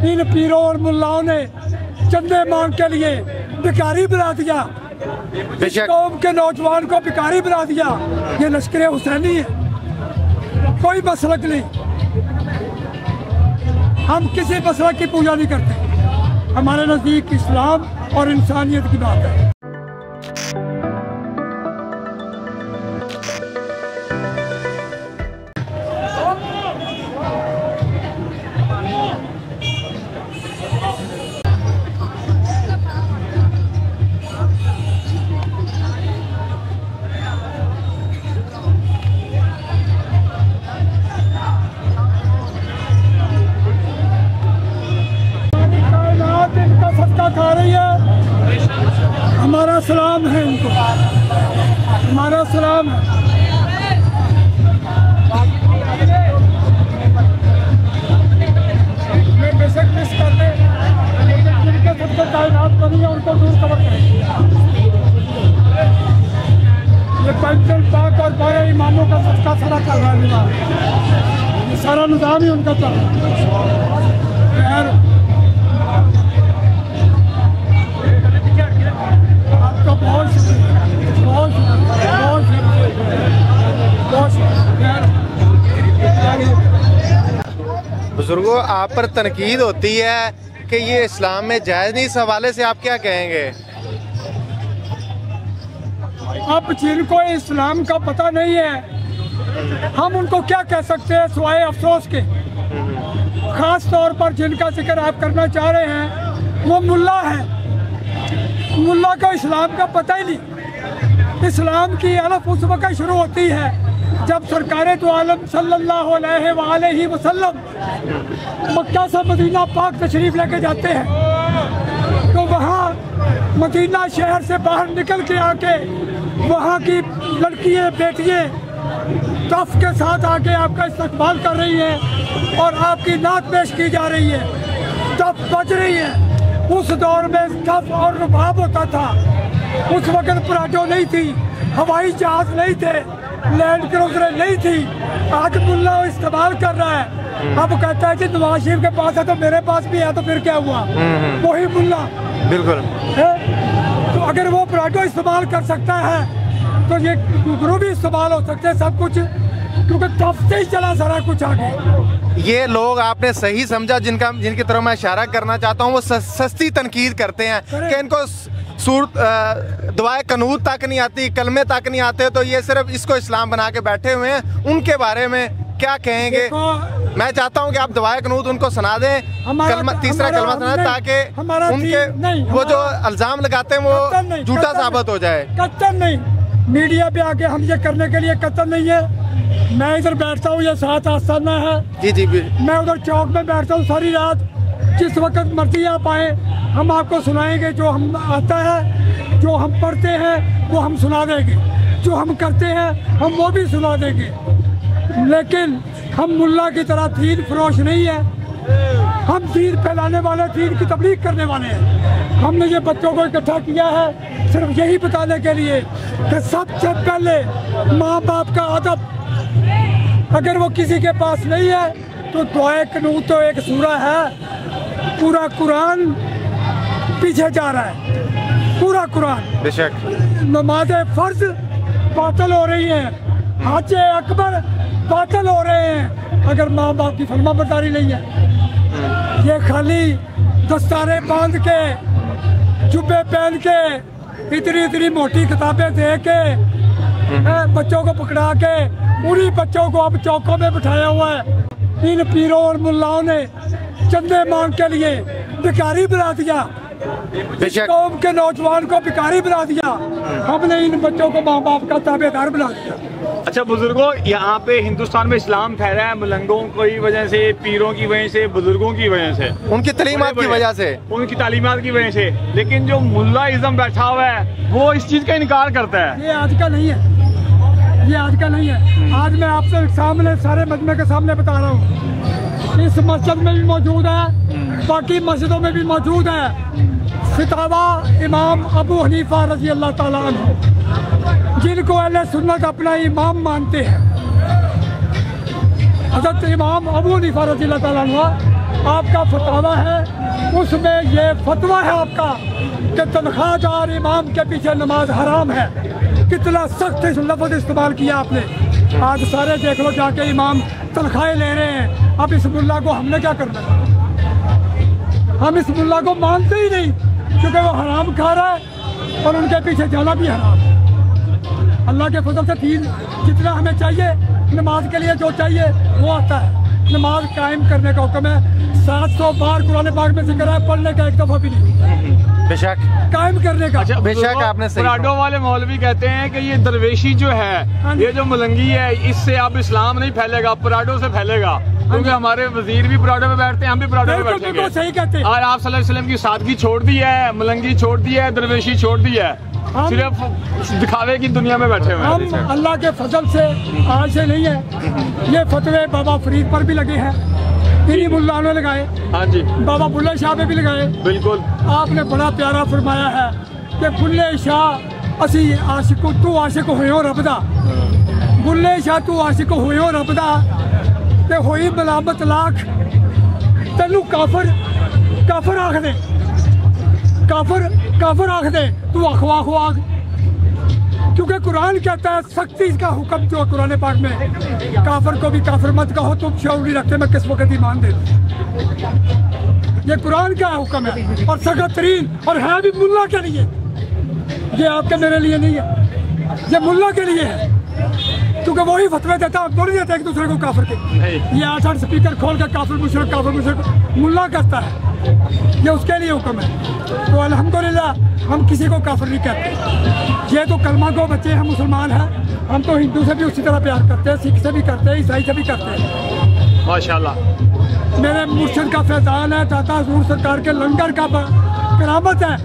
इन पीरों और मुल्लाओं ने चंदे मांग के लिए भिखारी बना दिया, इस कौम के नौजवान को भिखारी बना दिया। ये लश्कर हुसैनी है, कोई मसलक नहीं। हम किसी मसलक की पूजा नहीं करते। हमारे नज़दीक इस्लाम और इंसानियत की बात है। खा रही है, हमारा सलाम है इनको, हमारा सलाम है। मैं बेशक मिस करते जिनके सबसे कायनात बनी है उनको दूर कवर करें। ये पंचल पाक और बारह इमामों का सबका सारा चल रहा है, ये सारा निज़ाम ही उनका चल रहा है। बुजुर्गों, आप पर तनकीद होती है कि ये इस्लाम में जायज़ नहीं, इस हवाले से आप क्या कहेंगे? अब जिनको इस्लाम का पता नहीं है हम उनको क्या कह सकते हैं सिवाय अफसोस के। खास तौर पर जिनका जिक्र आप करना चाह रहे हैं वो मुल्ला है। मुल्ला को इस्लाम का पता ही नहीं। इस्लाम की अलफ उस वक्त शुरू होती है जब सरकार दो आलम सल्लल्लाहु अलैहि वसल्लम मक्का से मदीना पाक तशरीफ लेके जाते हैं। तो वहाँ मदीना शहर से बाहर निकल के आके वहाँ की लड़कियाँ बेटियाँ तफ के साथ आके आपका इस्तकबाल कर रही हैं और आपकी नात पेश की जा रही है, तफ बज रही है। उस दौर में तफ और रुबाब होता था। उस वक्त पराठो नहीं थी, हवाई जहाज नहीं थे, लैंड क्रूजर नहीं थी। आज मुल्ला इस्तेमाल कर रहा है। अब कहता है कि नवाज शरीफ के पास है तो मेरे पास भी है, तो फिर क्या हुआ? वही मुल्ला बिल्कुल है। तो अगर वो पराठो इस्तेमाल कर सकता है तो ये गुरु भी इस्तेमाल हो सकते हैं, सब कुछ, क्योंकि तब से ही चला सारा कुछ आगे। ये लोग आपने सही समझा जिनकी तरफ मैं इशारा करना चाहता हूँ, वो सस्ती तनकीद करते हैं कि इनको दुआए कनूत तक नहीं आती, कलमे तक नहीं आते, तो ये सिर्फ इसको इस्लाम बना के बैठे हुए हैं। उनके बारे में क्या कहेंगे? मैं चाहता हूँ कि आप दुआए कनूत उनको सुना दें, तीसरा कलमा सुना दें, ताकि उनके वो जो इल्जाम लगाते हैं वो झूठा साबित हो जाए। कत्तल नहीं, मीडिया पे आके हम ये करने के लिए कत्तल नहीं है। मैं इधर बैठता हूँ, ये साथ आस्थाना है। जी मैं उधर चौक में बैठता हूँ सारी रात। जिस वक्त मर्जी आप आए हम आपको सुनाएंगे। जो हम आता है, जो हम पढ़ते हैं वो हम सुना देंगे, जो हम करते हैं हम वो भी सुना देंगे। लेकिन हम मुल्ला की तरह दीन फरोश नहीं है। हम दीन फैलाने वाले, दीन की तबलीग करने वाले हैं। हमने ये बच्चों को इकट्ठा किया है सिर्फ यही बताने के लिए कि सबसे पहले माँ बाप का अदब अगर वो किसी के पास नहीं है तो दुआए कनूत तो एक सूरा है, पूरा कुरान पीछे जा रहा है, पूरा कुरान। बेशक नमाज फर्ज बातिल हो रही है, हज अकबर बातिल हो रहे हैं अगर माँ बाप की फरमाबरदारी नहीं है। ये खाली दस्तारे बांध के, जुब्बे पहन के, इतनी इतनी मोटी किताबें दे के बच्चों को पकड़ा के उन्हीं बच्चों को अब चौकों में बिठाया हुआ है। इन पीरों और मुल्लाओं ने चंदे मांग के लिए भिखारी बना दिया, इस कौम के नौजवान को भिखारी बना दिया। हमने इन बच्चों को माँ बाप का ताबेदार बना दिया। अच्छा बुजुर्गों, यहाँ पे हिंदुस्तान में इस्लाम फैला है मलंगों की वजह से, पीरों की वजह से, बुजुर्गों की वजह से, उनकी तालीमात की वजह से, उनकी तालीमात की वजह से। लेकिन जो मुल्ला इज़्म बैठा हुआ है वो इस चीज़ का इनकार करता है। ये आज का नहीं है, ये आज का नहीं है। आज मैं आपसे सामने सारे मजमे के सामने बता रहा हूँ। इस मस्जिद में भी मौजूद है, बाकी मस्जिदों में भी मौजूद है। फितावा इमाम अबू हनीफा रज़ी अल्लाह ताला अन्हु, जिनको अहले सुन्नत अपना इमाम मानते हैं। हज़रत इमाम अबू हनीफा रज़ी अल्लाह ताला अन्हु आपका फतवा है, उसमें ये फतवा है आपका कि तनख्वाहदार इमाम के पीछे नमाज हराम है। कितना सख्त लफ्ज़ इस्तेमाल किया आपने। आज सारे देख लो जाके इमाम तनख्वाहें ले रहे हैं। अब इस मुल्ला को हमने क्या करना है? हम इस मुल्ला को मानते ही नहीं, क्योंकि वो हराम खा रहा है और उनके पीछे जाना भी हराम है। अल्लाह के फजल से तीन जितना हमें चाहिए नमाज के लिए जो चाहिए वो आता है। नमाज कायम करने का हुक्म है। 700 बार कुरान पाक में जिक्र है, पढ़ने का एक दफा भी नहीं। बेशक कायम करने का। अच्छा, बेशक आपने सही पराडो वाले मौलवी कहते हैं कि ये दरवेशी जो है, ये जो मलंगी है, इससे अब इस्लाम नहीं फैलेगा, पराडो से फैलेगा। क्योंकि हमारे वजीर भी पराडो में बैठते हैं, हम भी पराडो में बैठते हैं। सही कहते हैं। और आप सल्लल्लाहु अलैहि वसल्लम की सादगी छोड़ दी है, मलंगी छोड़ दी है, दरवेशी छोड़ दी है, सिर्फ दिखावे की दुनिया में बैठे हुए हैं। हम अल्लाह के फजल से आज से नहीं है, ये फतवे बाबा फरीद पर भी लगे हैं, इन्हीं मुल्ला ने लगाए। हाँ जी, बाबा बुल्ले शाह पे भी लगाए। बिल्कुल। आपने बड़ा प्यारा फरमाया है कि बुल्ले शाह असी आशिक तू आशिक होयो रब दा, बुल्ले शाह तू आशिक होयो रब दा ते होई मलामत लाख तेनू काफर काफर आख दे, काफर काफर आख दे, तू अखवा खुआख। क्योंकि कुरान कहता है सख्ती का हुक्म जो कुरान पाक में, काफर को भी काफर मत कहो, तुम शौर नहीं रखते मैं किस वक्त ईमान दे दूं। ये कुरान का हुक्म है और सख्त तरीन, और है भी मुल्ला के लिए। ये आपके मेरे लिए नहीं है, ये मुल्ला के लिए है, क्योंकि वही फतवे देता है। थोड़ी देते एक दूसरे को काफर के। ये 8 स्पीकर खोल कर काफर मुशरिक मुल्ला करता है, ये उसके लिए हुक्म है। तो अल्हम्दुलिल्लाह हम किसी को काफिर नहीं कहते। ये तो कलमा को बच्चे हम मुसलमान हैं, हम तो हिंदू से भी उसी तरह प्यार करते हैं, सिख से भी करते हैं, ईसाई से भी करते हैं। माशाल्लाह। मेरे मुर्शिद का फैजान है, दाता हजूर सरकार के लंगर का करामत है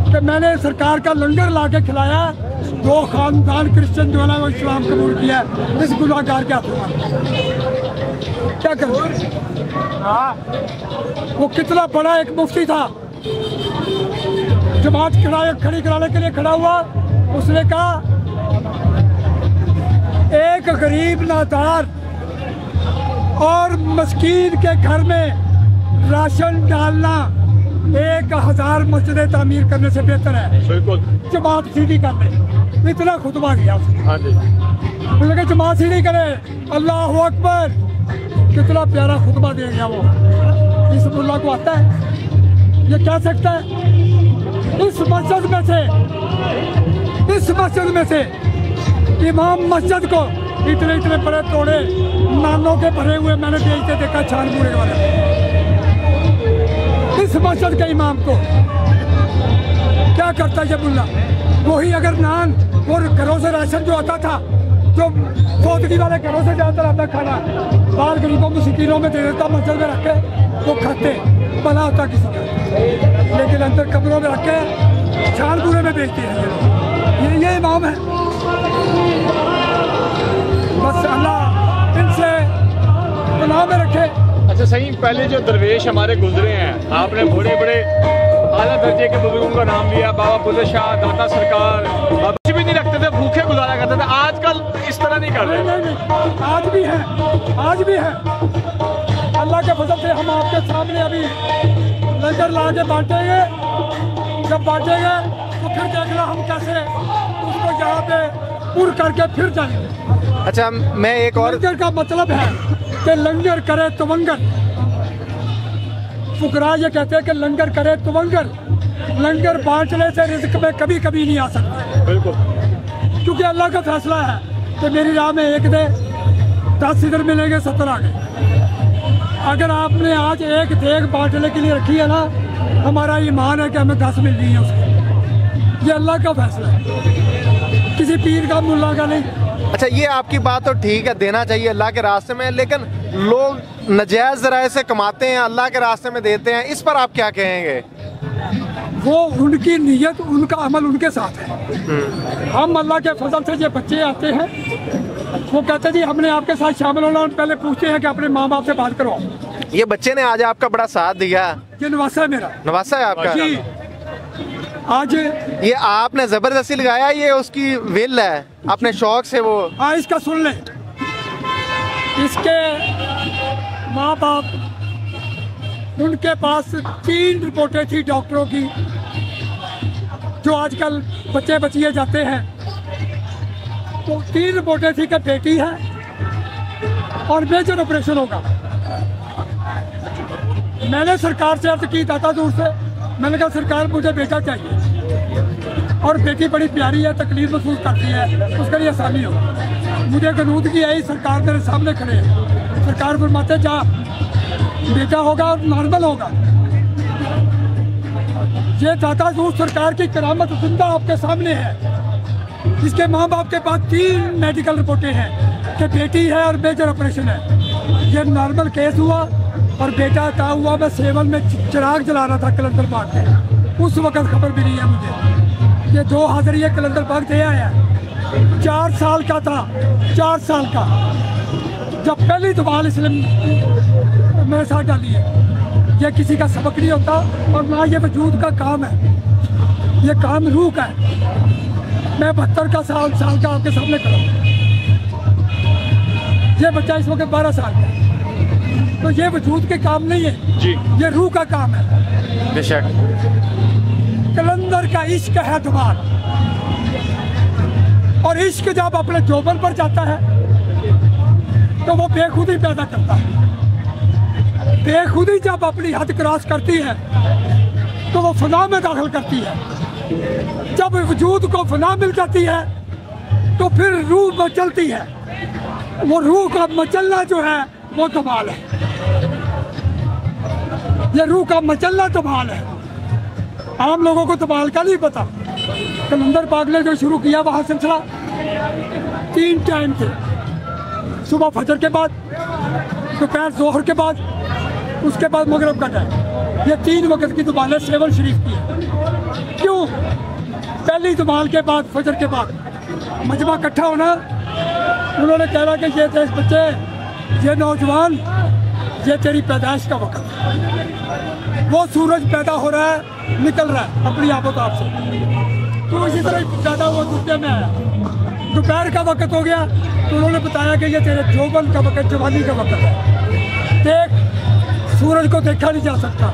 कि मैंने सरकार का लंगर ला के खिलाया। 2 खानदान क्रिश्चियन जो है ना वो इस्लाम कबूल किया है, इस गुनाहगार के हाथों में क्या करें। वो कितना बड़ा एक मुफ्ती था, जमात खड़ी कराने के लिए खड़ा हुआ। उसने कहा एक गरीब नादार और मस्कीन के घर में राशन डालना 1000 मस्जिदें तामीर करने से बेहतर है। बिल्कुल। जमात सीधी कर ले, इतना खुतबा किया उसने। हाँ जी। उसने कहा जमात सीधी करे, अल्लाह अकबर। कितना प्यारा खुतबा दे गया वो। इस मुल्ला को आता है, ये कह सकता है इस मस्जिद में से इमाम मस्जिद को इतने बड़े तोड़े नानों के भरे हुए मैंने बेचते देखा छानपुरे वाले। इस मस्जिद के इमाम को क्या करता है ये मुल्ला? वही अगर नान और घरों से राशन जो आता था, जो फौतगी वाले घरों से ज़्यादातर आता खाना, बाहर गरीबों मिस्कीनों में दे देता, मस्जिद में रख के वो खाते, भला होता किसी का। लेकिन अंदर कब्रों में रख के छानपुरे में बेचते हैं ये इमाम है। बस अल्लाह इनसे गुनाह में रखे। अच्छा सही, पहले जो दरवेश हमारे गुजरे हैं, आपने बड़े बड़े आला दर्जे के बुजुर्गों का नाम लिया, बाबा बुल्ले शाह, दाता सरकार, कुछ भी नहीं रखते थे, भूखे गुजारा करते थे। आजकल इस तरह नहीं कर रहे। नहीं, आज भी है, आज भी है। अल्लाह के फजल से हम आपके सामने अभी लंगर ला के बांटेंगे। जब बांटेंगे तो फिर देखना हम कैसे उसको यहाँ पे पूर करके फिर जाएंगे। अच्छा, मैं एक और लंगर का मतलब है कि लंगर करे तवंगर। फुकरा ये कहते हैं कि लंगर करे तवंगर। लंगर बांटने से रिज़्क में कभी कभी नहीं आ सकता। बिल्कुल। क्योंकि अल्लाह का फैसला है कि मेरी राह में 1 दे 10 इधर मिलेंगे 70 आगे। अगर आपने आज 1 देग बांटने के लिए रखी है ना, हमारा ईमान है कि हमें 10 मिल रही है उसकी। ये अल्लाह का फैसला है, किसी पीर का मुल्ला का नहीं। अच्छा, ये आपकी बात तो ठीक है, देना चाहिए अल्लाह के रास्ते में, लेकिन लोग नजायज़ ज़राए से कमाते हैं, अल्लाह के रास्ते में देते हैं, इस पर आप क्या कहेंगे? वो उनकी नीयत, उनका अमल उनके साथ है। हम अल्लाह के फजल से ये बच्चे आते हैं, वो कहते जी हमने आपके साथ शामिल होना, पहले पूछते हैं कि अपने माँ बाप से बात करो। ये बच्चे ने आज आपका बड़ा साथ दिया। ये नवासा है मेरा। नवासा है आपका जी। आज ये आपने जबरदस्ती लगाया, ये उसकी विल है, अपने शौक से वो। हाँ, इसका सुन ले। इसके माँ बाप, उनके पास 3 रिपोर्टें थी डॉक्टरों की, जो आजकल बच्चे बचिए जाते हैं। तो 3 रिपोर्टें थी कि बेटी है और मेजर ऑपरेशन होगा। मैंने सरकार से अर्ज की दाता दूर से, मैंने कहा सरकार मुझे बेटा चाहिए और बेटी बड़ी प्यारी है, तकलीफ महसूस करती है, उसके लिए आसानी हो। मुझे गनूदगी आई, सरकार मेरे सामने खड़े है। सरकार फरमाते जा बेटा होगा और नॉर्मल होगा। ये दाता दूर सरकार की करामत जिंदा आपके सामने है। इसके माँ बाप के पास 3 मेडिकल रिपोर्टें हैं कि बेटी है और मेजर ऑपरेशन है। ये नॉर्मल केस हुआ और बेटा का हुआ। मैं सेवन में चिराग जला रहा था कलंदर बाग में, उस वक्त खबर मिली है मुझे। ये 2 हाजिरी कलंदर बाग दे आया, 4 साल का था, 4 साल का। जब पहली दफा इसलिए मेरे साथ डाली है। ये किसी का सबक नहीं होता और ना ये वजूद का काम है, ये काम रूह का है। मैं 72 साल का आपके सामने खड़ा हूं। ये बच्चा इस वक्त 12 साल का है, तो ये वजूद के काम नहीं है जी, ये रूह का काम है। बेशक कलंदर का इश्क है धमाल, और इश्क जब अपने जोबन पर जाता है तो वो बेखुदी पैदा करता है। बेखुदी जब अपनी हद क्रॉस करती है तो वो फना में दाखिल करती है। जब वजूद को फना मिल जाती है तो फिर रूह मचलती है। वो रूह का मचलना जो है वो धमाल है। ये रूह का मचलना धमाल है। आम लोगों को धमाल का नहीं पता। कलंदर बाग ने जो शुरू किया वहाँ सिलसिला 3 टाइम थे, सुबह फजर के बाद, दोपहर जोहर के बाद, उसके बाद मगरिब का टाइम। ये 3 वक्त की दुमालें सेवन शरीफ की है। क्यों? पहली दुमाल के बाद, फजर के बाद मजमा इकट्ठा होना। उन्होंने कहा कि ये देश बच्चे, ये नौजवान, ये तेरी पैदाइश का वक्त है। वो सूरज पैदा हो रहा है, निकल रहा है अपनी आबोताब से, तो इसी तरह पैदा हुआ दुनिया में आया। दोपहर का वक्त हो गया तो उन्होंने बताया कि ये तेरे जोबन का वक्त, जवानी का वक्त है। देख, सूरज को देखा नहीं जा सकता,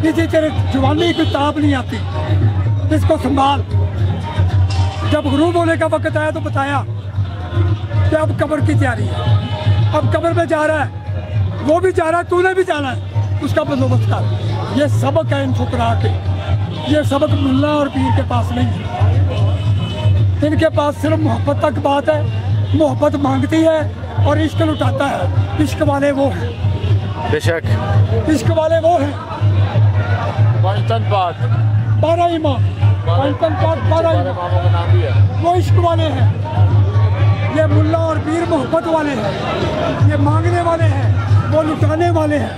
इसी तेरे जवानी की ताब नहीं आती, इसको संभाल। जब गुरूब होने का वक्त आया तो बताया कि अब कब्र की तैयारी है, अब कब्र में जा रहा है, वो भी जा रहा है, तूने भी जाना है, उसका बंदोबस्त कर। ये सबक है इन फुकरा के, ये सबक मुल्ला और पीर के पास नहीं है। इनके पास सिर्फ मोहब्बत तक बात है, मोहब्बत मांगती है और इश्क लुटाता है। इश्क वाले वो हैं, बेशक इश्क वाले वो हैं। 12 इमाम, 12 इमाम, वो इश्क वाले हैं। ये मुल्ला और पीर मोहब्बत वाले हैं, ये मांगने वाले हैं, वो लुटाने वाले हैं।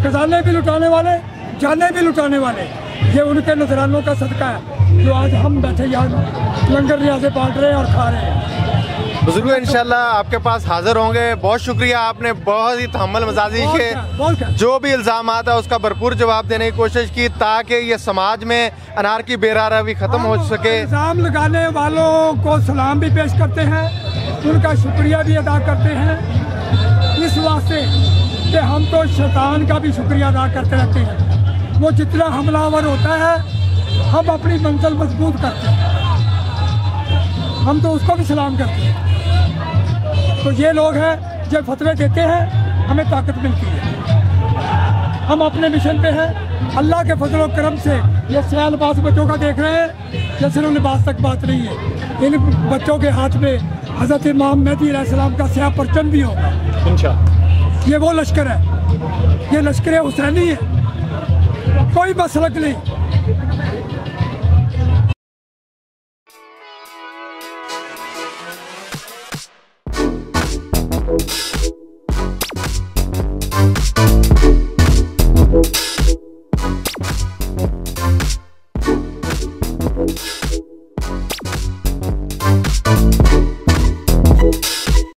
खजाने भी लुटाने वाले, जाने भी लुटाने वाले। ये उनके नजरानों का सदका है जो आज हम बैठे यहाँ लंगर रियाज़े बांट रहे हैं और खा रहे हैं। बुजुर्गों इंशाल्लाह आपके पास हाजिर होंगे। बहुत शुक्रिया, आपने बहुत ही तहम्मुल मजाजी के जो भी इल्ज़ाम आता है उसका भरपूर जवाब देने की कोशिश की, ताकि ये समाज में अनार की बेरारवी ख़त्म हो सके। इल्ज़ाम लगाने वालों को सलाम भी पेश करते हैं, उनका शुक्रिया भी अदा करते हैं, इस वास्ते कि हम तो शैतान का भी शुक्रिया अदा करते रहते हैं। वो जितना हमलावर होता है हम अपनी मंजिल मजबूत करते हैं, हम तो उसको भी सलाम करते हैं। तो ये लोग हैं जो फतवे देते हैं, हमें ताकत मिलती है। हम अपने मिशन पे हैं। अल्लाह के फजल और करम से ये स्या लिबास बच्चों का देख रहे हैं, ये सिर्फ लिबास तक बात नहीं है। इन बच्चों के हाथ में हज़रत इमाम मेहदी अलैहिस्सलाम का स्या परचम भी होगा इंशाअल्लाह। ये वो लश्कर है, ये लश्कर हुसैनी है, कोई मसलक नहीं।